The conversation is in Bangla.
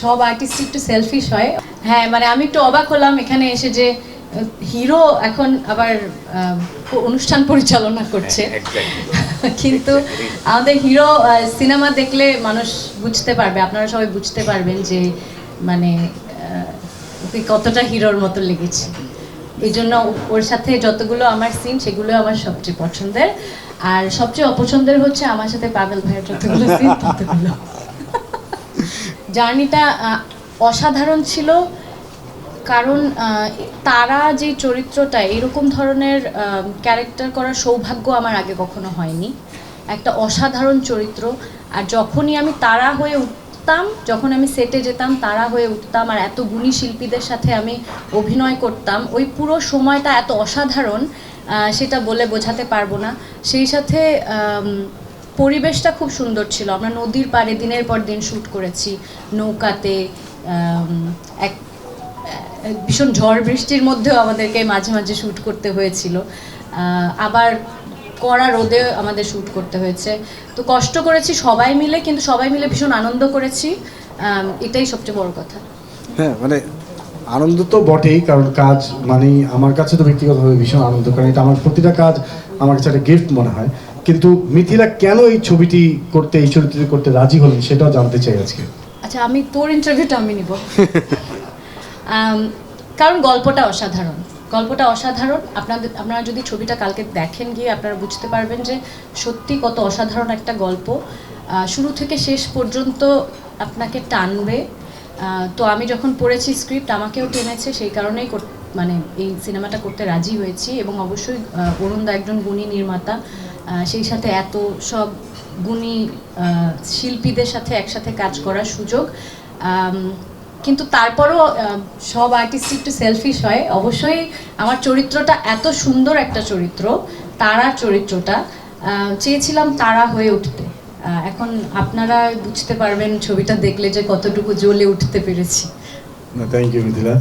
সব আর্টিস্ট একটু সেলফিশ হয়। হ্যাঁ, মানে আমি একটু অবাক হলাম এখানে এসে যে হিরো এখন আবার অনুষ্ঠান পরিচালনা করছে। কিন্তু আমাদের হিরো সিনেমা দেখলে মানুষ বুঝতে পারবে, আপনারা সবাই বুঝতে পারবেন যে মানে ওকে কতটা হিরোর মতো লেগেছে। এই জন্য ওর সাথে যতগুলো আমার সিন সেগুলো আমার সবচেয়ে পছন্দের, আর সবচেয়ে অপছন্দের হচ্ছে আমার সাথে পাগল ভাইয়ের যতগুলো সিন ততগুলো। জার্নিটা অসাধারণ ছিল, কারণ তারা যে চরিত্রটা, এরকম ধরনের ক্যারেক্টার করার সৌভাগ্য আমার আগে কখনো হয়নি। একটা অসাধারণ চরিত্র, আর যখনই আমি তারা হয়ে উঠতাম, যখন আমি সেটে যেতাম তারা হয়ে উঠতাম, আর এত গুণী শিল্পীদের সাথে আমি অভিনয় করতাম, ওই পুরো সময়টা এত অসাধারণ, সেটা বলে বোঝাতে পারবো না। সেই সাথে পরিবেশটা খুব সুন্দর ছিল। আমরা নদীর পাড়ে দিনের পর দিন শ্যুট করেছি, নৌকাতে, এক ভীষণ ঝড় বৃষ্টির মধ্যেও আমাদেরকে মাঝে মাঝে শ্যুট করতে হয়েছিল, আবার কড়া রোদে আমাদের শ্যুট করতে হয়েছে। তো কষ্ট করেছি সবাই মিলে, কিন্তু সবাই মিলে ভীষণ আনন্দ করেছি, এটাই সবচেয়ে বড় কথা। হ্যাঁ, মানে আনন্দ তো বটেই, কারণ কাজ মানেই আমার কাছে তো ব্যক্তিগতভাবে ভীষণ আনন্দ, কারণ এটা আমার প্রতিটা কাজ আমার কাছে একটা গিফট মনে হয়। কিন্তু মিথিলা কেন এই ছবিটি করতে, এই চরিত্রটি করতে রাজি হলেন সেটাও জানতে চাই আজকে। আচ্ছা, আমি তোর ইন্টারভিউটা আমি নিব। কারণ গল্পটা অসাধারণ, গল্পটা অসাধারণ। আপনারা যদি ছবিটা কালকে দেখেন গিয়ে আপনারা বুঝতে পারবেন যে সত্যি কত অসাধারণ একটা গল্প, শুরু থেকে শেষ পর্যন্ত আপনাকে টানবে। তো আমি যখন পড়েছি স্ক্রিপ্ট, আমাকেও টেনেছে, সেই কারণেই মানে এই সিনেমাটা করতে রাজি হয়েছি। এবং অবশ্যই অরুণদা একজন গুণী নির্মাতা, সেই সাথে এত সব গুণী শিল্পীদের সাথে একসাথে কাজ করার সুযোগ। কিন্তু তারপরও সব আর্টিস্ট একটু সেলফিশ হয়। অবশ্যই আমার চরিত্রটা এত সুন্দর একটা চরিত্র, তারার চরিত্রটা, চেয়েছিলাম তারা হয়ে উঠতে। এখন আপনারা বুঝতে পারবেন ছবিটা দেখলে যে কতটুকু জ্বলে উঠতে পেরেছি। Thank you Mithila.